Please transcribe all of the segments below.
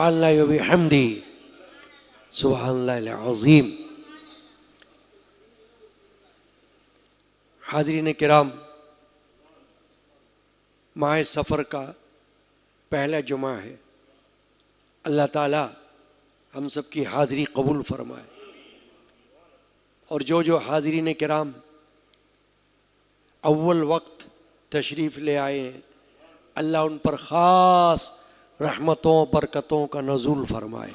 اللہ و بحمدہ سبحان اللہ العظیم۔ حاضرین کرام، ماہ سفر کا پہلا جمعہ ہے۔ اللہ تعالی ہم سب کی حاضری قبول فرمائے، اور جو حاضرین کرام اول وقت تشریف لے آئے ہیں، اللہ ان پر خاص رحمتوں برکتوں کا نزول فرمائے،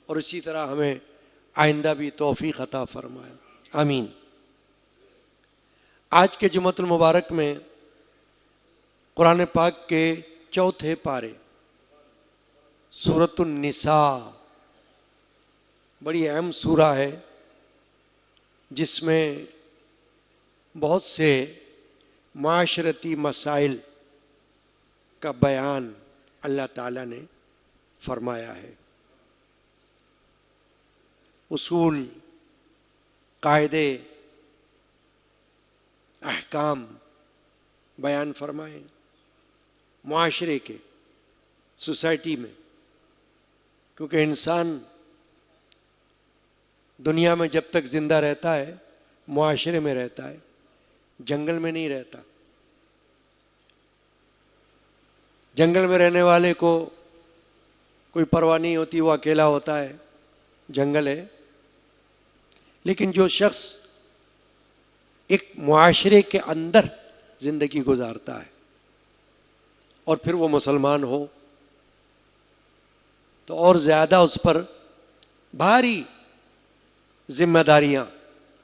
اور اسی طرح ہمیں آئندہ بھی توفیق عطا فرمائے، آمین۔ آج کے جمعۃ المبارک میں قرآن پاک کے چوتھے پارے سورۃ النساء، بڑی اہم سورہ ہے، جس میں بہت سے معاشرتی مسائل کا بیان اللہ تعالیٰ نے فرمایا ہے۔ اصول، قاعدے، احکام بیان فرمائے معاشرے کے، سوسائٹی میں، کیونکہ انسان دنیا میں جب تک زندہ رہتا ہے معاشرے میں رہتا ہے، جنگل میں نہیں رہتا۔ جنگل میں رہنے والے کو کوئی پرواہ نہیں ہوتی، وہ اکیلا ہوتا ہے، جنگل ہے۔ لیکن جو شخص ایک معاشرے کے اندر زندگی گزارتا ہے اور پھر وہ مسلمان ہو، تو اور زیادہ اس پر بھاری ذمہ داریاں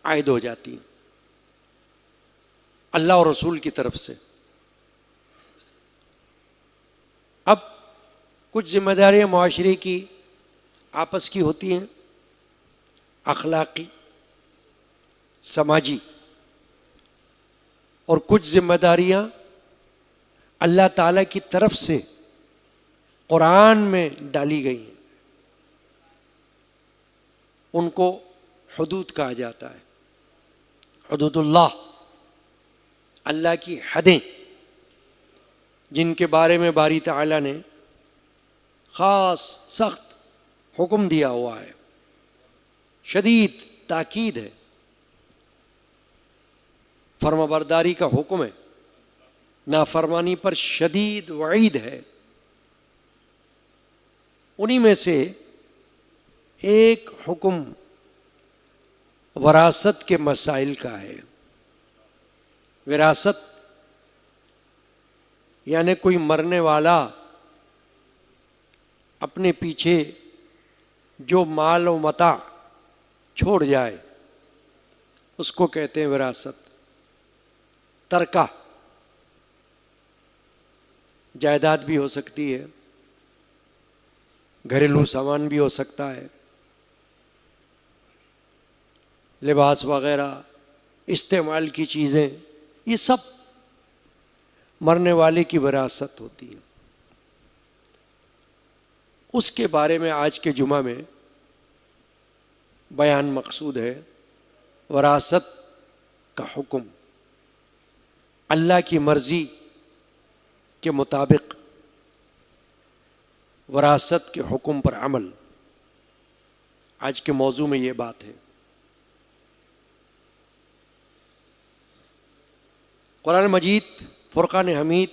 عائد ہو جاتی ہیں اللہ اور رسول کی طرف سے۔ اب کچھ ذمہ داریاں معاشرے کی آپس کی ہوتی ہیں، اخلاقی، سماجی، اور کچھ ذمہ داریاں اللہ تعالیٰ کی طرف سے قرآن میں ڈالی گئی ہیں، ان کو حدود کہا جاتا ہے۔ حدود اللہ، اللہ کی حدیں، جن کے بارے میں باری تعالیٰ نے خاص سخت حکم دیا ہوا ہے، شدید تاکید ہے، فرما برداری کا حکم ہے، نافرمانی پر شدید وعید ہے۔ انہی میں سے ایک حکم وراثت کے مسائل کا ہے۔ وراثت یعنی کوئی مرنے والا اپنے پیچھے جو مال و متاع چھوڑ جائے، اس کو کہتے ہیں وراثت۔ ترکہ جائیداد بھی ہو سکتی ہے، گھریلو سامان بھی ہو سکتا ہے، لباس وغیرہ، استعمال کی چیزیں، یہ سب مرنے والے کی وراثت ہوتی ہے۔ اس کے بارے میں آج کے جمعہ میں بیان مقصود ہے۔ وراثت کا حکم، اللہ کی مرضی کے مطابق وراثت کے حکم پر عمل، آج کے موضوع میں یہ بات ہے۔ قرآن مجید فرقان حمید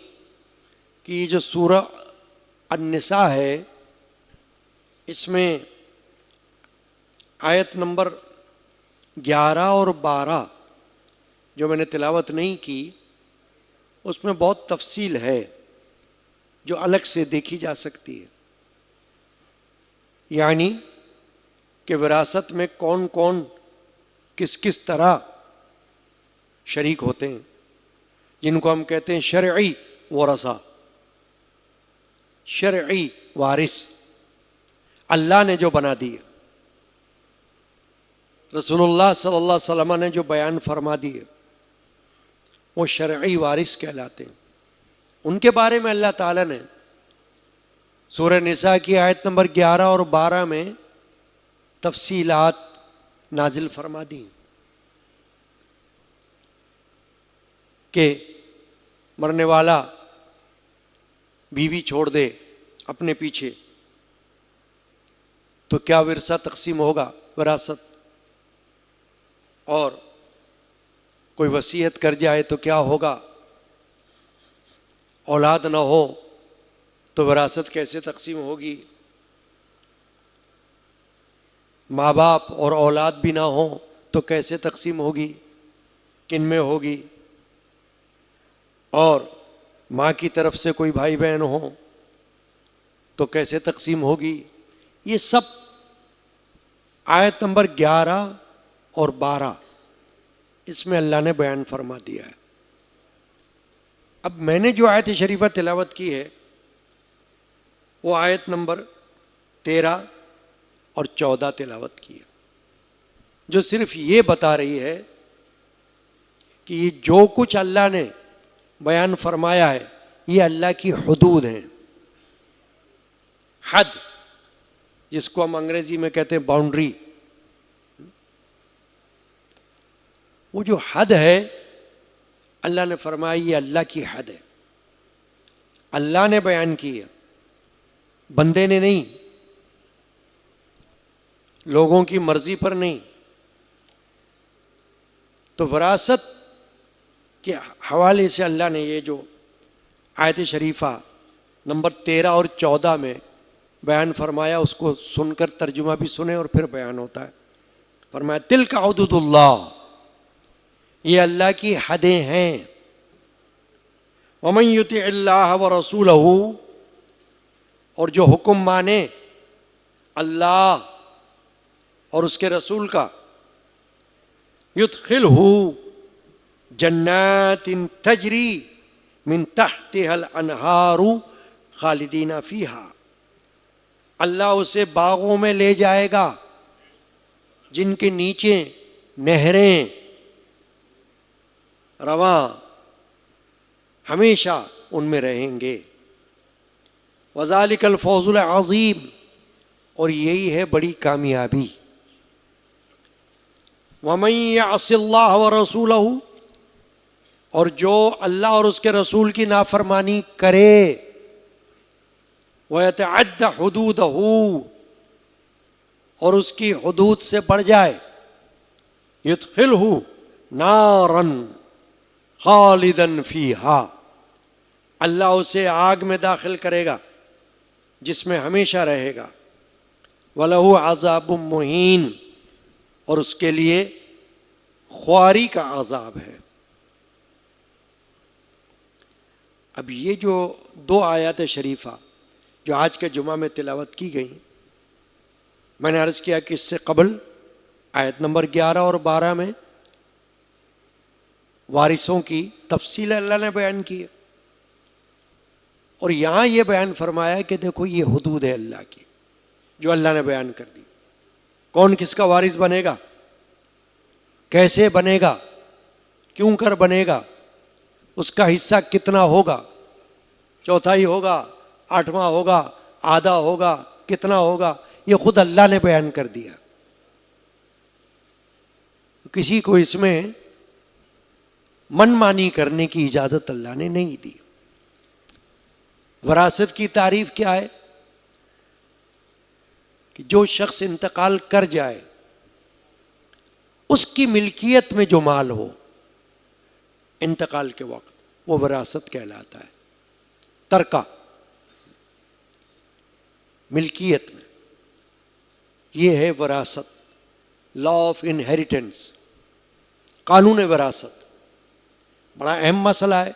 کی جو سورہ النساء ہے، اس میں آیت نمبر 11 اور 12 جو میں نے تلاوت نہیں کی، اس میں بہت تفصیل ہے جو الگ سے دیکھی جا سکتی ہے۔ یعنی کہ وراثت میں کون کون کس کس طرح شریک ہوتے ہیں، جن کو ہم کہتے ہیں شرعی ورثہ، شرعی وارث، اللہ نے جو بنا دیے، رسول اللہ صلی اللہ علیہ وسلم نے جو بیان فرما دیے، وہ شرعی وارث کہلاتے ہیں۔ ان کے بارے میں اللہ تعالیٰ نے سورہ نساء کی آیت نمبر 11 اور 12 میں تفصیلات نازل فرما دی کہ مرنے والا بیوی چھوڑ دے اپنے پیچھے تو کیا ورثہ تقسیم ہوگا، وراثت؟ اور کوئی وصیت کر جائے تو کیا ہوگا؟ اولاد نہ ہو تو وراثت کیسے تقسیم ہوگی؟ ماں باپ اور اولاد بھی نہ ہو تو کیسے تقسیم ہوگی، کن میں ہوگی؟ اور ماں کی طرف سے کوئی بھائی بہن ہو تو کیسے تقسیم ہوگی؟ یہ سب آیت نمبر 11 اور 12 اس میں اللہ نے بیان فرما دیا ہے۔ اب میں نے جو آیت شریفہ تلاوت کی ہے وہ آیت نمبر 13 اور 14 تلاوت کی ہے، جو صرف یہ بتا رہی ہے کہ یہ جو کچھ اللہ نے بیان فرمایا ہے یہ اللہ کی حدود ہیں، حد، جس کو ہم انگریزی میں کہتے ہیں باؤنڈری۔ وہ جو حد ہے اللہ نے فرمایا یہ اللہ کی حد ہے، اللہ نے بیان کی ہے، بندے نے نہیں، لوگوں کی مرضی پر نہیں۔ تو وراثت کے حوالے سے اللہ نے یہ جو آیت شریفہ نمبر 13 اور 14 میں بیان فرمایا اس کو سن کر ترجمہ بھی سنیں اور پھر بیان ہوتا ہے۔ فرمایا تلک حدود اللہ، یہ اللہ کی حدیں ہیں۔ ومن یطع اللہ ورسولہ، اور جو حکم مانے اللہ اور اس کے رسول کا، یدخلہ جنات تجری من تحتها الانہار خالدین فیہا، اللہ اسے باغوں میں لے جائے گا جن کے نیچے نہریں رواں، ہمیشہ ان میں رہیں گے۔ وذالک الفوز العظیم، اور یہی ہے بڑی کامیابی۔ ومن یعص اللہ ورسولہ، اور جو اللہ اور اس کے رسول کی نافرمانی کرے، ویتعد حدودہ، اور اس کی حدود سے بڑھ جائے، یدخلہ نارا خالدا فیہا، اللہ اسے آگ میں داخل کرے گا جس میں ہمیشہ رہے گا۔ وَلَهُ عَذَابٌ مُّهِينٌ، اور اس کے لیے خواری کا عذاب ہے۔ اب یہ جو دو آیات شریفہ جو آج کے جمعہ میں تلاوت کی گئیں، میں نے عرض کیا کہ اس سے قبل آیت نمبر 11 اور 12 میں وارثوں کی تفصیل اللہ نے بیان کی ہے، اور یہاں یہ بیان فرمایا کہ دیکھو یہ حدود ہے اللہ کی جو اللہ نے بیان کر دی۔ کون کس کا وارث بنے گا، کیسے بنے گا، کیوں کر بنے گا، اس کا حصہ کتنا ہوگا، چوتھائی ہوگا، آٹھواں ہوگا، آدھا ہوگا، کتنا ہوگا، یہ خود اللہ نے بیان کر دیا۔ کسی کو اس میں من مانی کرنے کی اجازت اللہ نے نہیں دی۔ وراثت کی تعریف کیا ہے کہ جو شخص انتقال کر جائے اس کی ملکیت میں جو مال ہو انتقال کے وقت وہ وراثت کہلاتا ہے۔ ترکہ، ملکیت میں، یہ ہے وراثت، لا آف انہیریٹنس، قانون وراثت۔ بڑا اہم مسئلہ ہے۔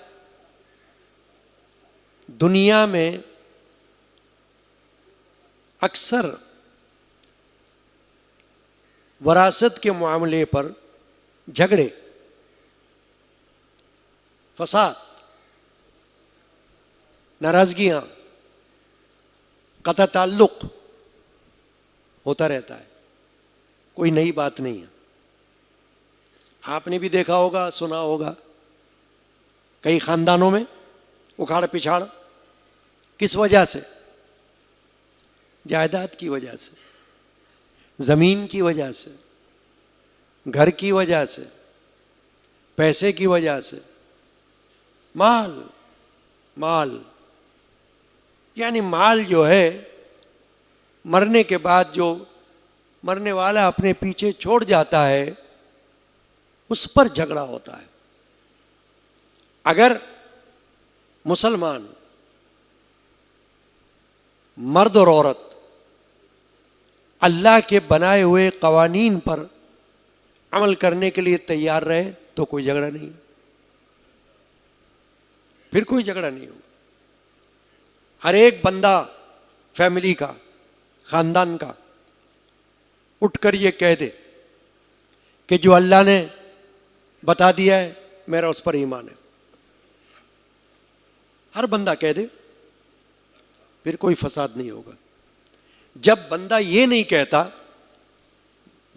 دنیا میں اکثر وراثت کے معاملے پر جھگڑے، فساد، ناراضگیاں، قطع تعلق ہوتا رہتا ہے، کوئی نئی بات نہیں ہے۔ آپ نے بھی دیکھا ہوگا، سنا ہوگا، کئی خاندانوں میں اکھاڑ پچھاڑ کس وجہ سے؟ جائیداد کی وجہ سے، زمین کی وجہ سے، گھر کی وجہ سے، پیسے کی وجہ سے، مال، یعنی مال جو ہے مرنے کے بعد جو مرنے والا اپنے پیچھے چھوڑ جاتا ہے اس پر جھگڑا ہوتا ہے. اگر مسلمان مرد اور عورت اللہ کے بنائے ہوئے قوانین پر عمل کرنے کے لیے تیار رہے تو کوئی جھگڑا نہیں، پھر کوئی جھگڑا نہیں ہوگا. ہر ایک بندہ فیملی کا، خاندان کا اٹھ کر یہ کہہ دے کہ جو اللہ نے بتا دیا ہے میرا اس پر ایمان ہے. ہر بندہ کہہ دے، پھر کوئی فساد نہیں ہوگا. جب بندہ یہ نہیں کہتا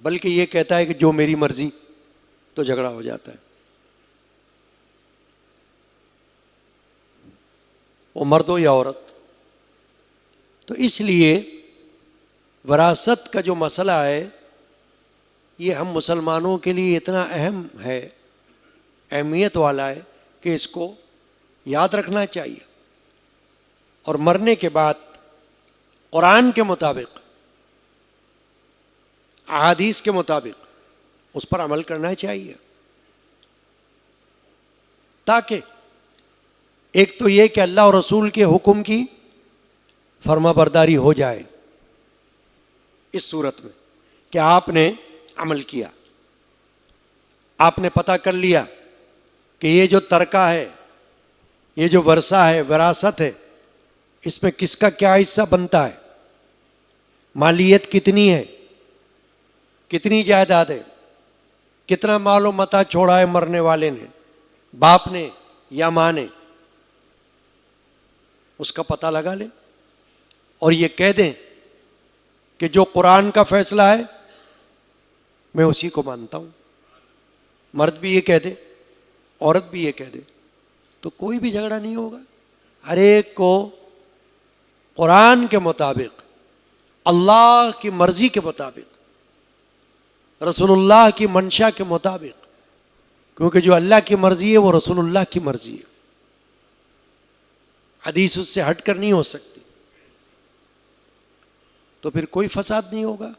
بلکہ یہ کہتا ہے کہ جو میری مرضی، تو جھگڑا ہو جاتا ہے. وہ مرد ہو یا عورت. تو اس لیے وراثت کا جو مسئلہ ہے یہ ہم مسلمانوں کے لیے اتنا اہم ہے، اہمیت والا ہے کہ اس کو یاد رکھنا چاہیے. اور مرنے کے بعد قرآن کے مطابق، احادیث کے مطابق اس پر عمل کرنا چاہیے، تاکہ ایک تو یہ کہ اللہ اور رسول کے حکم کی فرما برداری ہو جائے اس صورت میں کہ آپ نے عمل کیا، آپ نے پتہ کر لیا کہ یہ جو ترکہ ہے، یہ جو ورثہ ہے، وراثت ہے، اس میں کس کا کیا حصہ بنتا ہے، مالیت کتنی ہے، کتنی جائیداد ہے، کتنا مال و متاع چھوڑا ہے مرنے والے نے، باپ نے یا ماں نے، اس کا پتہ لگا لیں اور یہ کہہ دیں کہ جو قرآن کا فیصلہ ہے میں اسی کو مانتا ہوں. مرد بھی یہ کہہ دے، عورت بھی یہ کہہ دے، تو کوئی بھی جھگڑا نہیں ہوگا. ہر ایک کو قرآن کے مطابق، اللہ کی مرضی کے مطابق، رسول اللہ کی منشا کے مطابق، کیونکہ جو اللہ کی مرضی ہے وہ رسول اللہ کی مرضی ہے، حدیث اس سے ہٹ کر نہیں ہو سکتی. تو پھر کوئی فساد نہیں ہوگا،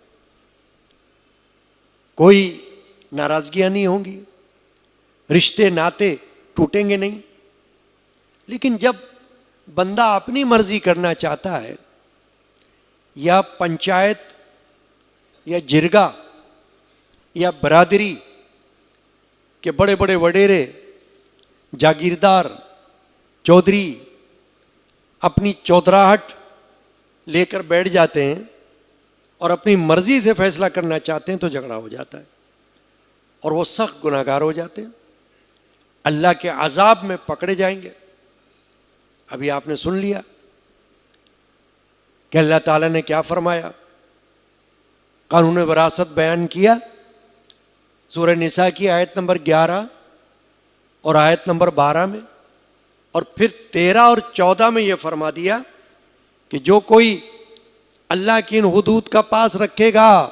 کوئی ناراضگیاں نہیں ہوں گی، رشتے ناتے ٹوٹیں گے نہیں. لیکن جب بندہ اپنی مرضی کرنا چاہتا ہے، یا پنچایت یا جرگہ یا برادری کے بڑے بڑے وڈیرے، جاگیردار، چودھری اپنی چودراہٹ لے کر بیٹھ جاتے ہیں اور اپنی مرضی سے فیصلہ کرنا چاہتے ہیں تو جھگڑا ہو جاتا ہے اور وہ سخت گناہگار ہو جاتے ہیں، اللہ کے عذاب میں پکڑے جائیں گے. ابھی آپ نے سن لیا کہ اللہ تعالیٰ نے کیا فرمایا، قانون وراثت بیان کیا سورہ نساء کی آیت نمبر 11 اور آیت نمبر 12 میں، اور پھر 13 اور 14 میں یہ فرما دیا کہ جو کوئی اللہ کی ان حدود کا پاس رکھے گا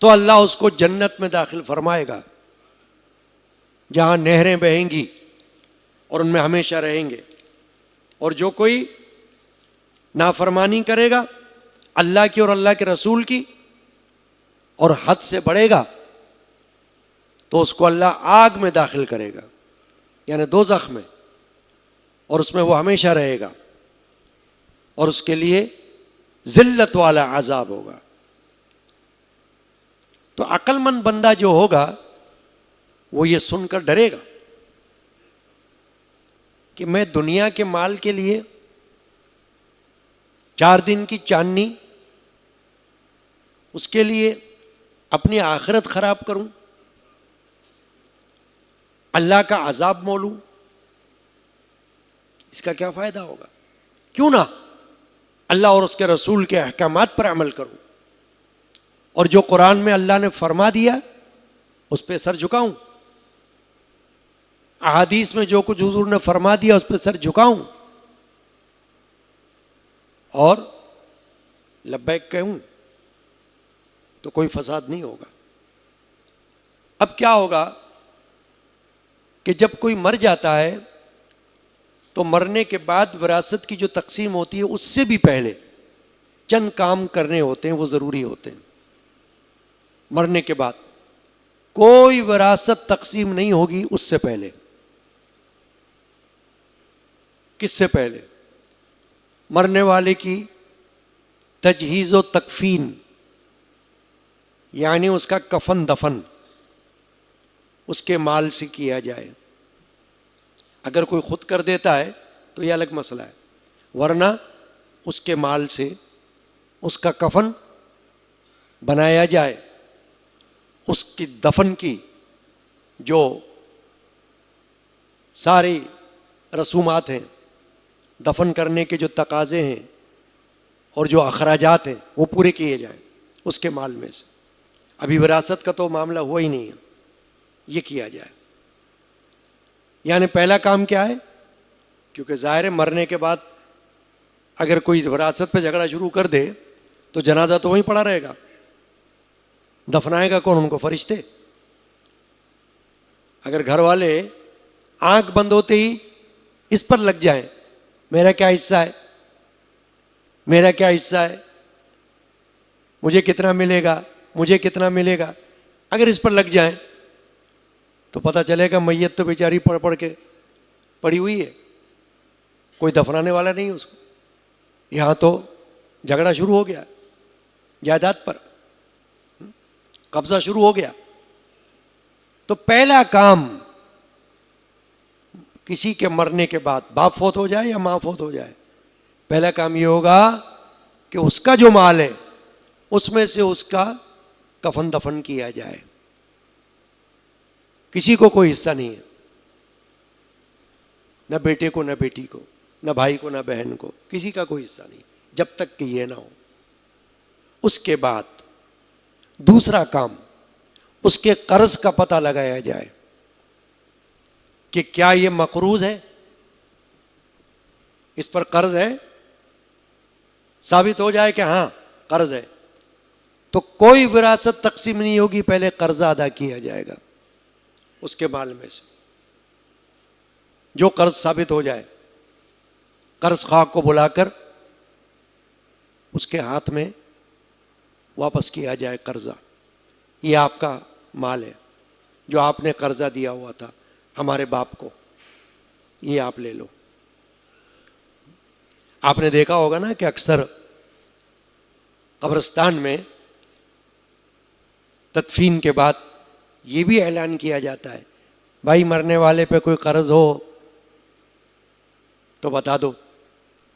تو اللہ اس کو جنت میں داخل فرمائے گا، جہاں نہریں بہیں گی اور ان میں ہمیشہ رہیں گے. اور جو کوئی نافرمانی کرے گا اللہ کی اور اللہ کے رسول کی اور حد سے بڑھے گا تو اس کو اللہ آگ میں داخل کرے گا، یعنی دوزخ میں، اور اس میں وہ ہمیشہ رہے گا اور اس کے لیے ذلت والا عذاب ہوگا. تو عقل مند بندہ جو ہوگا وہ یہ سن کر ڈرے گا کہ میں دنیا کے مال کے لیے 4 دن کی چاندنی، اس کے لیے اپنی آخرت خراب کروں، اللہ کا عذاب مولوں، اس کا کیا فائدہ ہوگا؟ کیوں نہ اللہ اور اس کے رسول کے احکامات پر عمل کروں اور جو قرآن میں اللہ نے فرما دیا اس پہ سر جھکاؤں، احادیث میں جو کچھ حضور نے فرما دیا اس پہ سر جھکاؤں اور لبیک کہوں، تو کوئی فساد نہیں ہوگا. اب کیا ہوگا کہ جب کوئی مر جاتا ہے تو مرنے کے بعد وراثت کی جو تقسیم ہوتی ہے اس سے بھی پہلے چند کام کرنے ہوتے ہیں، وہ ضروری ہوتے ہیں. مرنے کے بعد کوئی وراثت تقسیم نہیں ہوگی اس سے پہلے. کس سے پہلے؟ مرنے والے کی تجہیز و تکفین، یعنی اس کا کفن دفن اس کے مال سے کیا جائے. اگر کوئی خود کر دیتا ہے تو یہ الگ مسئلہ ہے، ورنہ اس کے مال سے اس کا کفن بنایا جائے. اس کی دفن کی جو ساری رسومات ہیں، دفن کرنے کے جو تقاضے ہیں اور جو اخراجات ہیں، وہ پورے کیے جائیں اس کے مال میں سے. ابھی وراثت کا تو معاملہ ہوا ہی نہیں ہے، یہ کیا جائے. یعنی پہلا کام کیا ہے؟ کیونکہ ظاہر ہے مرنے کے بعد اگر کوئی وراثت پہ جھگڑا شروع کر دے تو جنازہ تو وہیں پڑا رہے گا. دفنائے گا کون ان کو؟ فرشتے. اگر گھر والے آنکھ بند ہوتے ہی اس پر لگ جائیں، میرا کیا حصہ ہے، میرا کیا حصہ ہے، مجھے کتنا ملے گا، مجھے کتنا ملے گا، اگر اس پر لگ جائیں تو پتہ چلے گا میت تو بیچاری پڑھ پڑھ کے پڑی ہوئی ہے، کوئی دفنانے والا نہیں اس کو. یہاں تو جھگڑا شروع ہو گیا، جائیداد پر قبضہ شروع ہو گیا. تو پہلا کام کسی کے مرنے کے بعد، باپ فوت ہو جائے یا ماں فوت ہو جائے، پہلا کام یہ ہوگا کہ اس کا جو مال ہے اس میں سے اس کا کفن دفن کیا جائے. کسی کو کوئی حصہ نہیں ہے، نہ بیٹے کو، نہ بیٹی کو، نہ بھائی کو، نہ بہن کو، کسی کا کوئی حصہ نہیں جب تک کہ یہ نہ ہو. اس کے بعد دوسرا کام، اس کے قرض کا پتہ لگایا جائے کہ کیا یہ مقروض ہے، اس پر قرض ہے. ثابت ہو جائے کہ ہاں قرض ہے تو کوئی وراثت تقسیم نہیں ہوگی، پہلے قرضہ ادا کیا جائے گا اس کے مال میں سے. جو قرض ثابت ہو جائے، قرض خواہ کو بلا کر اس کے ہاتھ میں واپس کیا جائے قرضہ. یہ آپ کا مال ہے جو آپ نے قرضہ دیا ہوا تھا ہمارے باپ کو، یہ آپ لے لو. آپ نے دیکھا ہوگا نا کہ اکثر قبرستان میں تدفین کے بعد یہ بھی اعلان کیا جاتا ہے، بھائی مرنے والے پہ کوئی قرض ہو تو بتا دو،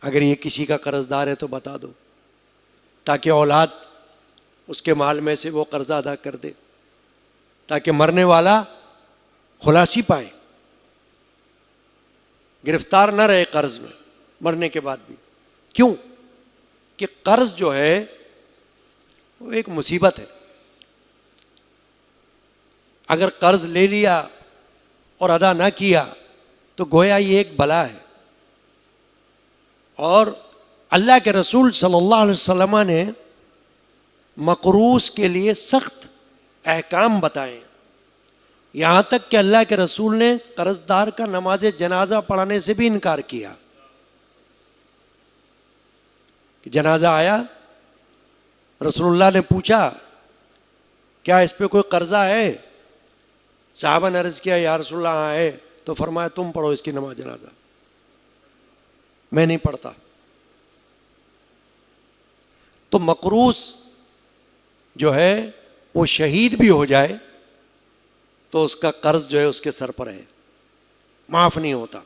اگر یہ کسی کا قرض دار ہے تو بتا دو، تاکہ اولاد اس کے مال میں سے وہ قرضہ ادا کر دے، تاکہ مرنے والا خلاصی پائے، گرفتار نہ رہے قرض میں مرنے کے بعد بھی. کیوں کہ قرض جو ہے وہ ایک مصیبت ہے. اگر قرض لے لیا اور ادا نہ کیا تو گویا یہ ایک بلا ہے. اور اللہ کے رسول صلی اللہ علیہ وسلم نے مقروض کے لیے سخت احکام بتائے، یہاں تک کہ اللہ کے رسول نے قرض دار کا نماز جنازہ پڑھانے سے بھی انکار کیا. کہ جنازہ آیا، رسول اللہ نے پوچھا کیا اس پہ کوئی قرضہ ہے؟ صحابہ نے عرض کیا یا رسول اللہ ہاں ہے. تو فرمایا تم پڑھو اس کی نماز جنازہ، میں نہیں پڑھتا. تو مقروض جو ہے وہ شہید بھی ہو جائے تو اس کا قرض جو ہے اس کے سر پر ہے، معاف نہیں ہوتا.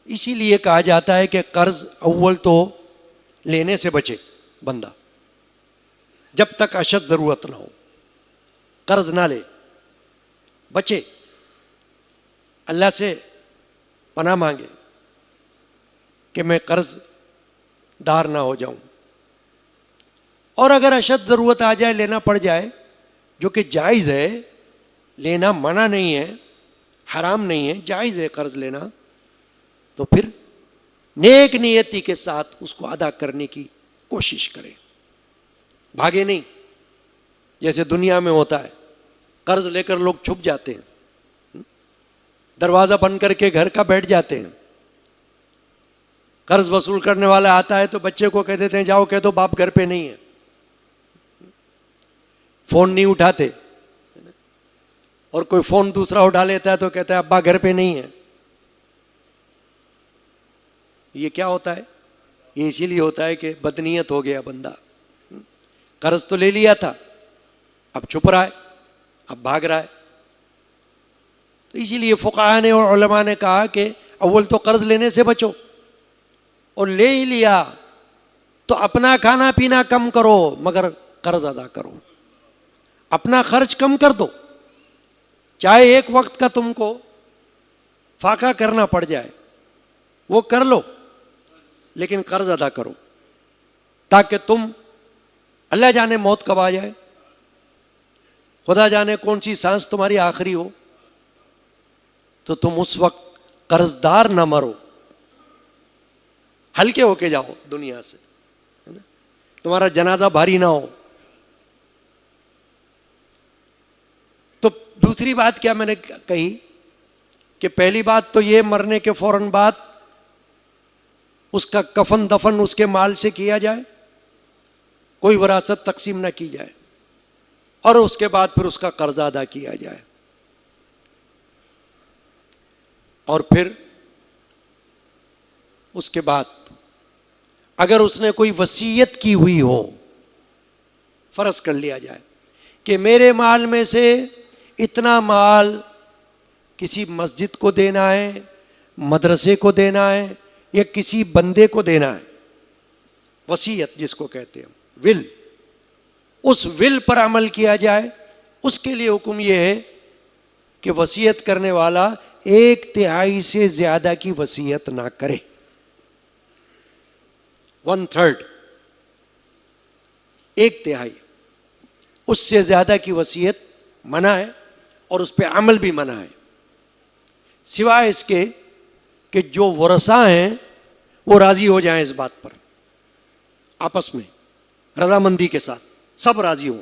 اسی لیے کہا جاتا ہے کہ قرض اول تو لینے سے بچے بندہ، جب تک اشد ضرورت نہ ہو قرض نہ لے، بچے، اللہ سے پناہ مانگے کہ میں قرض دار نہ ہو جاؤں. اور اگر اشد ضرورت آ جائے، لینا پڑ جائے، جو کہ جائز ہے، لینا منع نہیں ہے، حرام نہیں ہے، جائز ہے قرض لینا، تو پھر نیک نیتی کے ساتھ اس کو ادا کرنے کی کوشش کرے، بھاگے نہیں. جیسے دنیا میں ہوتا ہے، قرض لے کر لوگ چھپ جاتے ہیں، دروازہ بند کر کے گھر کا بیٹھ جاتے ہیں، قرض وصول کرنے والا آتا ہے تو بچے کو کہہ دیتے ہیں جاؤ کہہ دو باپ گھر پہ نہیں ہے، فون نہیں اٹھاتے، اور کوئی فون دوسرا اٹھا لیتا ہے تو کہتا ہے ابا گھر پہ نہیں ہے۔ یہ کیا ہوتا ہے؟ یہ اسی لیے ہوتا ہے کہ بدنیت ہو گیا بندہ، قرض تو لے لیا تھا، اب چھپ رہا ہے، اب بھاگ رہا ہے۔ تو اسی لیے فقہاء نے اور علماء نے کہا کہ اول تو قرض لینے سے بچو، اور لے ہی لیا تو اپنا کھانا پینا کم کرو مگر قرض ادا کرو، اپنا خرچ کم کر دو، چاہے ایک وقت کا تم کو فاقہ کرنا پڑ جائے وہ کر لو، لیکن قرض ادا کرو، تاکہ تم، اللہ جانے موت کب آ جائے، خدا جانے کون سی سانس تمہاری آخری ہو، تو تم اس وقت قرض دار نہ مرو، ہلکے ہو کے جاؤ دنیا سے، تمہارا جنازہ بھاری نہ ہو۔ تو دوسری بات کیا میں نے کہی کہ پہلی بات تو یہ مرنے کے فوراً بعد اس کا کفن دفن اس کے مال سے کیا جائے، کوئی وراثت تقسیم نہ کی جائے، اور اس کے بعد پھر اس کا قرض ادا کیا جائے، اور پھر اس کے بعد اگر اس نے کوئی وصیت کی ہوئی ہو، فرض کر لیا جائے کہ میرے مال میں سے اتنا مال کسی مسجد کو دینا ہے، مدرسے کو دینا ہے، یا کسی بندے کو دینا ہے، وصیت جس کو کہتے ہیں ول، اس ول پر عمل کیا جائے۔ اس کے لیے حکم یہ ہے کہ وصیت کرنے والا 1/3 سے زیادہ کی وصیت نہ کرے، 1/3، 1/3، اس سے زیادہ کی وصیت منع ہے، اور اس پہ عمل بھی منع ہے، سوائے اس کے کہ جو ورثاء ہیں وہ راضی ہو جائیں اس بات پر، آپس میں رضامندی کے ساتھ سب راضی ہوں،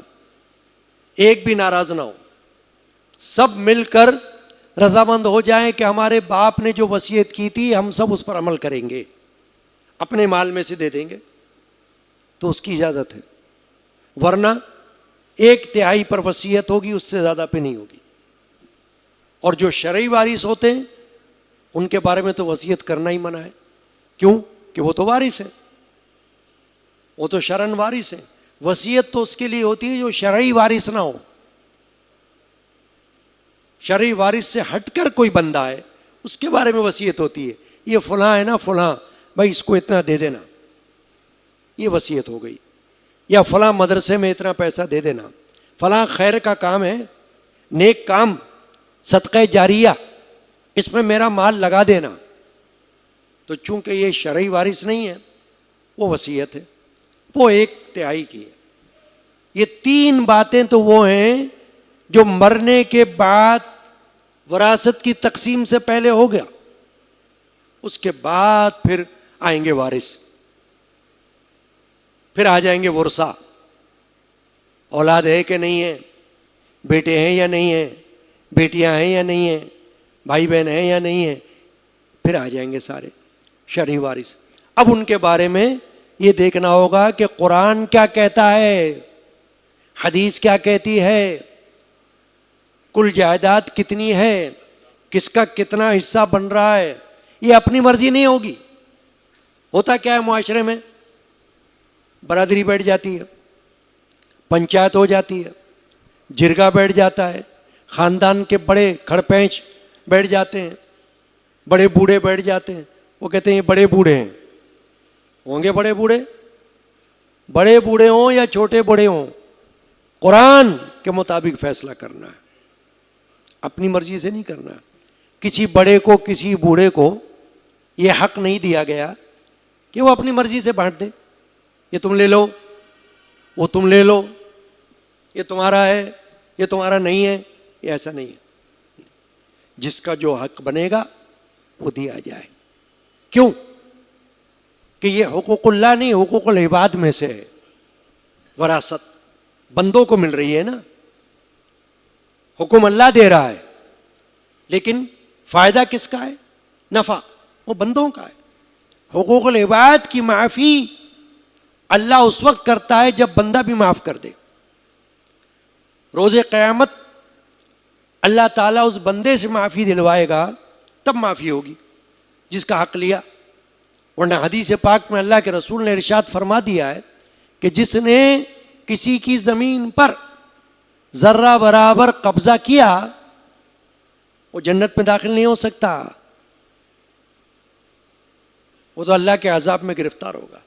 ایک بھی ناراض نہ ہو، سب مل کر رضامند ہو جائیں کہ ہمارے باپ نے جو وصیت کی تھی ہم سب اس پر عمل کریں گے، اپنے مال میں سے دے دیں گے، تو اس کی اجازت ہے، ورنہ 1/3 پر وصیت ہوگی، اس سے زیادہ پہ نہیں ہوگی۔ اور جو شرعی وارث ہوتے ہیں ان کے بارے میں تو وصیت کرنا ہی منع ہے، کیوں کہ وہ تو وارث ہیں، وہ تو شرعاً وارث ہیں، وصیت تو اس کے لیے ہوتی ہے جو شرعی وارث نہ ہو، شرعی وارث سے ہٹ کر کوئی بندہ ہے اس کے بارے میں وصیت ہوتی ہے، یہ فلاں ہے نا فلاں، بھائی اس کو اتنا دے دینا، یہ وصیت ہو گئی، یا فلاں مدرسے میں اتنا پیسہ دے دینا، فلاں خیر کا کام ہے، نیک کام، صدقہ جاریہ، اس میں میرا مال لگا دینا، تو چونکہ یہ شرعی وارث نہیں ہے وہ وصیت ہے، وہ 1/3 کی ہے۔ یہ 3 باتیں تو وہ ہیں جو مرنے کے بعد وراثت کی تقسیم سے پہلے ہو گیا، اس کے بعد پھر آئیں گے وارث، پھر آ جائیں گے ورثاء، اولاد ہے کہ نہیں ہے، بیٹے ہیں یا نہیں ہیں، بیٹیاں ہیں یا نہیں ہیں، بھائی بہن ہیں یا نہیں ہیں، پھر آ جائیں گے سارے شرعی وارث۔ اب ان کے بارے میں یہ دیکھنا ہوگا کہ قرآن کیا کہتا ہے، حدیث کیا کہتی ہے، کل جائیداد کتنی ہے، کس کا کتنا حصہ بن رہا ہے، یہ اپنی مرضی نہیں ہوگی۔ ہوتا کیا ہے معاشرے میں، برادری بیٹھ جاتی ہے، پنچایت ہو جاتی ہے، جرگہ بیٹھ جاتا ہے، خاندان کے بڑے کھڑ پینچ بیٹھ جاتے ہیں، بڑے بوڑھے بیٹھ جاتے ہیں، وہ کہتے ہیں یہ بڑے بوڑھے ہیں، ہوں گے بڑے بوڑھے، بڑے بوڑھے ہوں یا چھوٹے بوڑھے ہوں، قرآن کے مطابق فیصلہ کرنا ہے، اپنی مرضی سے نہیں کرنا۔ کسی بڑے کو کسی بوڑھے کو یہ حق نہیں دیا گیا کہ وہ اپنی مرضی سے بانٹ دے، یہ تم لے لو، وہ تم لے لو، یہ تمہارا ہے، یہ تمہارا نہیں ہے، یہ ایسا نہیں ہے۔ جس کا جو حق بنے گا وہ دیا جائے، کیوں کہ یہ حقوق اللہ نہیں، حقوق العباد میں سے ہے، وراثت بندوں کو مل رہی ہے نا، حکم اللہ دے رہا ہے، لیکن فائدہ کس کا ہے، نفع وہ بندوں کا ہے۔ حقوق العباد کی معافی اللہ اس وقت کرتا ہے جب بندہ بھی معاف کر دے. روز قیامت اللہ تعالیٰ اس بندے سے معافی دلوائے گا تب معافی ہوگی جس کا حق لیا. ورنہ حدیث پاک میں اللہ کے رسول نے ارشاد فرما دیا ہے کہ جس نے کسی کی زمین پر ذرہ برابر قبضہ کیا وہ جنت میں داخل نہیں ہو سکتا، وہ تو اللہ کے عذاب میں گرفتار ہوگا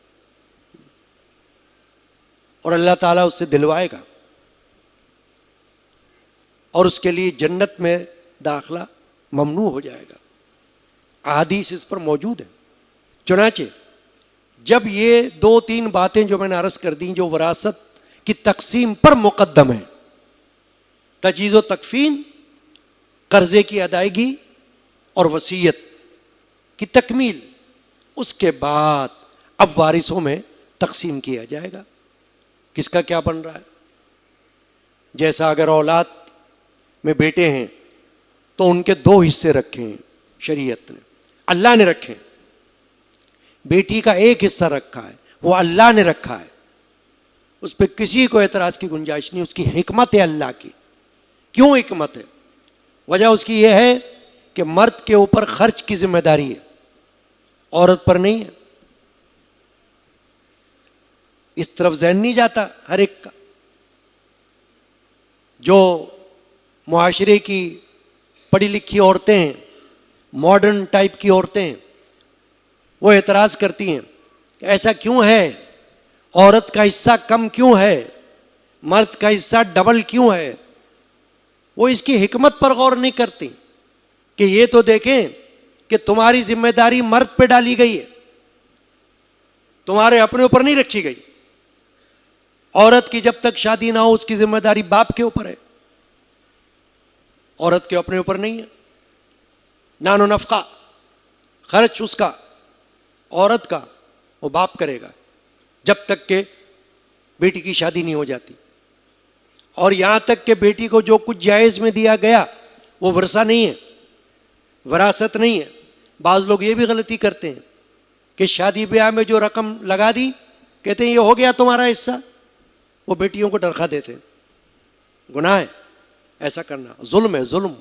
اور اللہ تعالیٰ اس سے دلوائے گا اور اس کے لیے جنت میں داخلہ ممنوع ہو جائے گا. احادیث اس پر موجود ہیں. چنانچہ جب یہ 2-3 باتیں جو میں نے عرض کر دیں جو وراثت کی تقسیم پر مقدم ہیں، تجہیز و تکفین، قرضے کی ادائیگی اور وصیت کی تکمیل، اس کے بعد اب وارثوں میں تقسیم کیا جائے گا کس کا کیا بن رہا ہے. جیسا اگر اولاد میں بیٹے ہیں تو ان کے 2 حصے رکھے ہیں شریعت نے، اللہ نے رکھے. بیٹی کا 1 حصہ رکھا ہے، وہ اللہ نے رکھا ہے، اس پہ کسی کو اعتراض کی گنجائش نہیں. اس کی حکمت ہے اللہ کی. کیوں حکمت ہے؟ وجہ اس کی یہ ہے کہ مرد کے اوپر خرچ کی ذمہ داری ہے، عورت پر نہیں ہے. اس طرف ذہن نہیں جاتا ہر ایک کا. جو معاشرے کی پڑھی لکھی عورتیں ہیں، ماڈرن ٹائپ کی عورتیں ہیں، وہ اعتراض کرتی ہیں کہ ایسا کیوں ہے، عورت کا حصہ کم کیوں ہے، مرد کا حصہ ڈبل کیوں ہے. وہ اس کی حکمت پر غور نہیں کرتی کہ یہ تو دیکھیں کہ تمہاری ذمہ داری مرد پہ ڈالی گئی ہے، تمہارے اپنے اوپر نہیں رکھی گئی. عورت کی جب تک شادی نہ ہو اس کی ذمہ داری باپ کے اوپر ہے، عورت کے اپنے اوپر نہیں ہے. نان و نفقہ، خرچ اس کا، عورت کا وہ باپ کرے گا جب تک کہ بیٹی کی شادی نہیں ہو جاتی. اور یہاں تک کہ بیٹی کو جو کچھ جائز میں دیا گیا وہ ورثہ نہیں ہے، وراثت نہیں ہے. بعض لوگ یہ بھی غلطی کرتے ہیں کہ شادی بیاہ میں جو رقم لگا دی کہتے ہیں یہ ہو گیا تمہارا حصہ، وہ بیٹیوں کو ڈرخا دیتے ہیں. گناہ ہے ایسا کرنا، ظلم ہے، ظلم.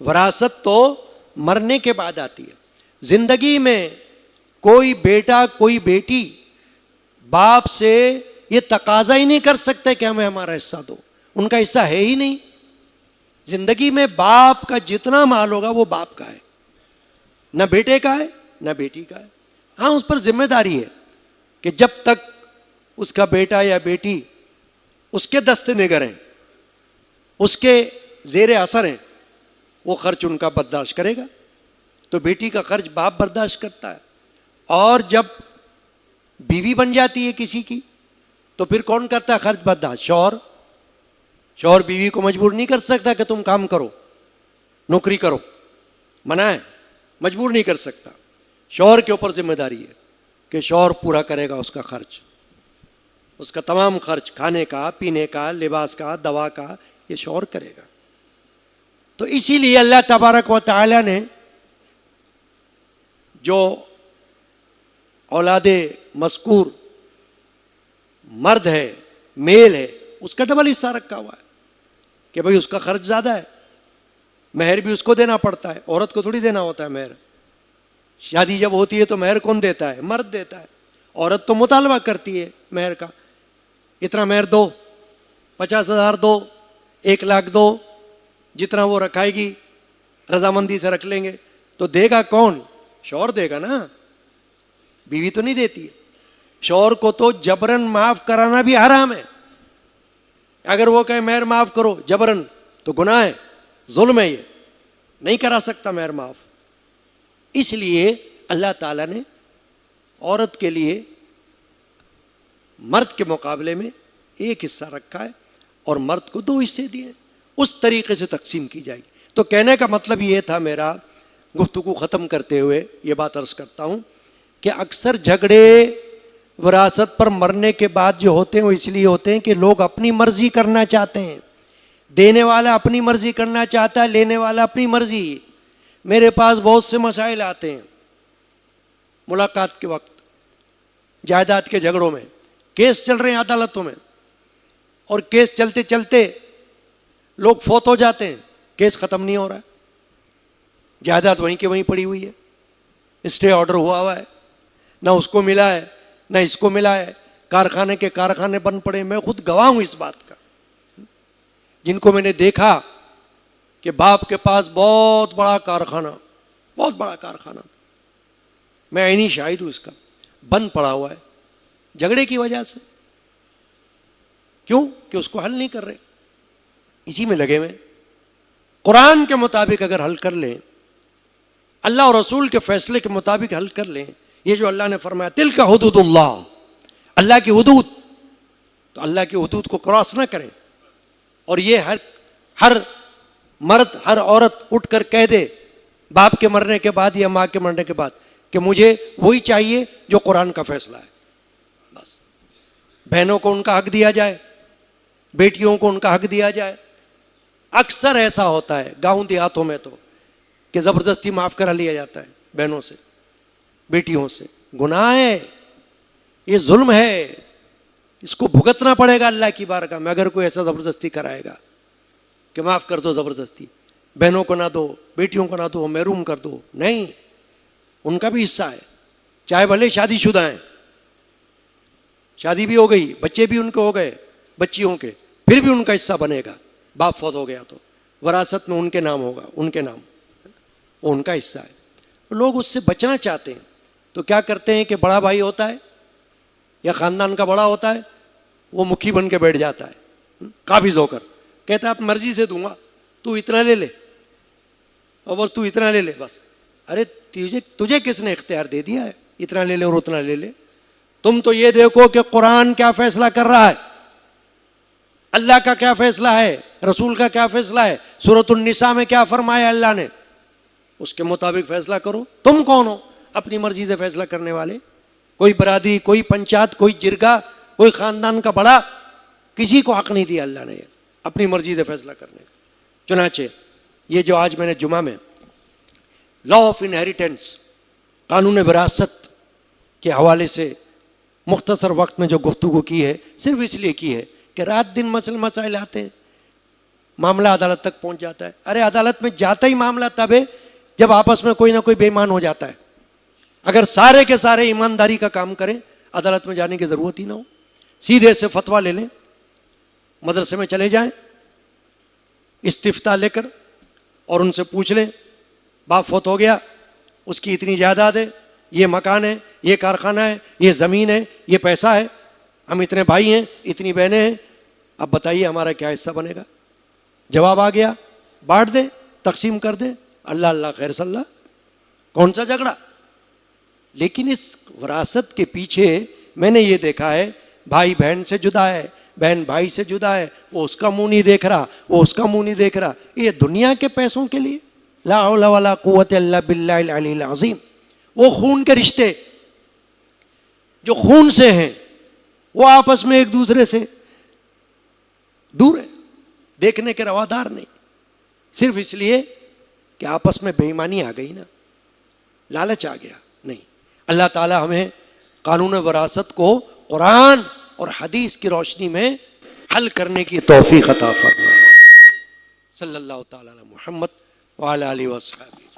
وراثت تو مرنے کے بعد آتی ہے. زندگی میں کوئی بیٹا کوئی بیٹی باپ سے یہ تقاضا ہی نہیں کر سکتے کہ ہمیں ہمارا حصہ دو، ان کا حصہ ہے ہی نہیں. زندگی میں باپ کا جتنا مال ہوگا وہ باپ کا ہے، نہ بیٹے کا ہے نہ بیٹی کا ہے. ہاں اس پر ذمہ داری ہے کہ جب تک اس کا بیٹا یا بیٹی اس کے دست نگر ہیں، اس کے زیر اثر ہیں، وہ خرچ ان کا برداشت کرے گا. تو بیٹی کا خرچ باپ برداشت کرتا ہے. اور جب بیوی بن جاتی ہے کسی کی تو پھر کون کرتا ہے خرچ برداشت؟ شوہر. شوہر بیوی کو مجبور نہیں کر سکتا کہ تم کام کرو، نوکری کرو، منع ہے، مجبور نہیں کر سکتا. شوہر کے اوپر ذمہ داری ہے کہ شوہر پورا کرے گا اس کا خرچ، اس کا تمام خرچ، کھانے کا، پینے کا، لباس کا، دوا کا، یہ شوہر کرے گا. تو اسی لیے اللہ تبارک و تعالی نے جو اولاد مذکور مرد ہے، میل ہے، اس کا ڈبل حصہ رکھا ہوا ہے کہ بھئی اس کا خرچ زیادہ ہے، مہر بھی اس کو دینا پڑتا ہے، عورت کو تھوڑی دینا ہوتا ہے مہر. شادی جب ہوتی ہے تو مہر کون دیتا ہے؟ مرد دیتا ہے. عورت تو مطالبہ کرتی ہے مہر کا، اتنا مہر دو، 50,000 دو، 1,00,000 دو، جتنا وہ رکھائے گی رضامندی سے رکھ لیں گے. تو دے گا کون؟ شوہر دے گا نا، بیوی تو نہیں دیتی ہے. شوہر کو تو جبرن معاف کرانا بھی حرام ہے. اگر وہ کہے مہر معاف کرو جبرن تو گناہ ہے، ظلم ہے، یہ نہیں کرا سکتا مہر معاف. اس لیے اللہ تعالیٰ نے عورت کے لیے مرد کے مقابلے میں 1 حصہ رکھا ہے اور مرد کو 2 حصے دیے. اس طریقے سے تقسیم کی جائے گی. تو کہنے کا مطلب یہ تھا میرا، گفتگو ختم کرتے ہوئے یہ بات عرض کرتا ہوں کہ اکثر جھگڑے وراثت پر مرنے کے بعد جو ہوتے ہیں وہ اس لیے ہوتے ہیں کہ لوگ اپنی مرضی کرنا چاہتے ہیں. دینے والا اپنی مرضی کرنا چاہتا ہے، لینے والا اپنی مرضی. میرے پاس بہت سے مسائل آتے ہیں، ملاقات کے وقت جائیداد کے جھگڑوں میں کیس چل رہے ہیں عدالتوں میں، اور کیس چلتے چلتے لوگ فوت ہو جاتے ہیں، کیس ختم نہیں ہو رہا ہے، جائیداد وہیں کے وہیں پڑی ہوئی ہے، اسٹے آرڈر ہوا ہے، نہ اس کو ملا ہے نہ اس کو ملا ہے، کارخانے کے کارخانے بند پڑے. میں خود گواہ ہوں اس بات کا، جن کو میں نے دیکھا کہ باپ کے پاس بہت بڑا کارخانہ، میں عینی شاہد ہوں اس کا، بند پڑا ہوا ہے جھگڑے کی وجہ سے. کیوں؟ کہ اس کو حل نہیں کر رہے، اسی میں لگے ہوئے. قرآن کے مطابق اگر حل کر لیں، اللہ اور رسول کے فیصلے کے مطابق حل کر لیں، یہ جو اللہ نے فرمایا تلک حدود اللہ، اللہ کی حدود، تو اللہ کی حدود کو کراس نہ کریں. اور یہ ہر مرد ہر عورت اٹھ کر کہہ دے باپ کے مرنے کے بعد یا ماں کے مرنے کے بعد کہ مجھے وہی چاہیے جو قرآن کا فیصلہ ہے. بس بہنوں کو ان کا حق دیا جائے، بیٹیوں کو ان کا حق دیا جائے. اکثر ایسا ہوتا ہے گاؤں دیہاتوں میں تو کہ زبردستی معاف کرا لیا جاتا ہے بہنوں سے بیٹیوں سے. گناہ ہے، یہ ظلم ہے، اس کو بھگتنا پڑے گا اللہ کی بارگاہ میں اگر کوئی ایسا زبردستی کرائے گا کہ معاف کر دو زبردستی، بہنوں کو نہ دو، بیٹیوں کو نہ دو، محروم کر دو. نہیں، ان کا بھی حصہ ہے، چاہے بھلے شادی شدہ ہیں، شادی بھی ہو گئی، بچے بھی ان کے ہو گئے، بچیوں کے، پھر بھی ان کا حصہ بنے گا. باپ فوت ہو گیا تو وراثت میں ان کے نام ہوگا، ان کے نام، وہ ان کا حصہ ہے. لوگ اس سے بچنا چاہتے ہیں تو کیا کرتے ہیں کہ بڑا بھائی ہوتا ہے یا خاندان کا بڑا ہوتا ہے، وہ مکھی بن کے بیٹھ جاتا ہے قابض ہو کر، کہتا ہے آپ مرضی سے دوں گا، تو اتنا لے لے اور تو اتنا لے لے. بس ارے تجھے کس نے اختیار دے دیا ہے اتنا لے لے اور اتنا لے لے؟ تم تو یہ دیکھو کہ قرآن کیا فیصلہ کر رہا ہے، اللہ کا کیا فیصلہ ہے، رسول کا کیا فیصلہ ہے، سورۃ النساء میں کیا فرمایا اللہ نے، اس کے مطابق فیصلہ کرو. تم کون ہو اپنی مرضی سے فیصلہ کرنے والے؟ کوئی برادری، کوئی پنچایت، کوئی جرگہ، کوئی خاندان کا بڑا، کسی کو حق نہیں دیا اللہ نے اپنی مرضی سے فیصلہ کرنے کا. چنانچہ یہ جو آج میں نے جمعہ میں لا آف انہیریٹنس، قانون وراثت کے حوالے سے مختصر وقت میں جو گفتگو کی ہے، صرف اس لیے کی ہے کہ رات دن مسائل آتے ہیں، معاملہ عدالت تک پہنچ جاتا ہے. ارے عدالت میں جاتا ہی معاملہ تب ہے جب آپس میں کوئی نہ کوئی بے ایمان ہو جاتا ہے. اگر سارے کے سارے ایمانداری کا کام کریں، عدالت میں جانے کی ضرورت ہی نہ ہو، سیدھے سے فتویٰ لے لیں، مدرسے میں چلے جائیں استفتاء لے کر اور ان سے پوچھ لیں باپ فوت ہو گیا، اس کی اتنی جائیداد ہے، یہ مکان ہے، یہ کارخانہ ہے، یہ زمین ہے، یہ پیسہ ہے، ہم اتنے بھائی ہیں، اتنی بہنیں ہیں، اب بتائیے ہمارا کیا حصہ بنے گا؟ جواب آ گیا، بانٹ دیں، تقسیم کر دیں، اللہ اللہ خیر صلی اللہ، کون سا جھگڑا؟ لیکن اس وراثت کے پیچھے میں نے یہ دیکھا ہے بھائی بہن سے جدا ہے، بہن بھائی سے جدا ہے، وہ اس کا منہ نہیں دیکھ رہا، وہ اس کا منہ نہیں دیکھ رہا، یہ دنیا کے پیسوں کے لیے. لا حول ولا قوت الا باللہ العلی العظیم. وہ خون کے رشتے جو خون سے ہیں وہ آپس میں ایک دوسرے سے دور ہے، دیکھنے کے روادار نہیں، صرف اس لیے کہ آپس میں بے ایمانی آ گئی نا، لالچ آ گیا. نہیں، اللہ تعالی ہمیں قانون وراثت کو قرآن اور حدیث کی روشنی میں حل کرنے کی توفیق عطا فرمائے. صلی اللہ تعالی علی محمد وعلی آلہ وصحبہ.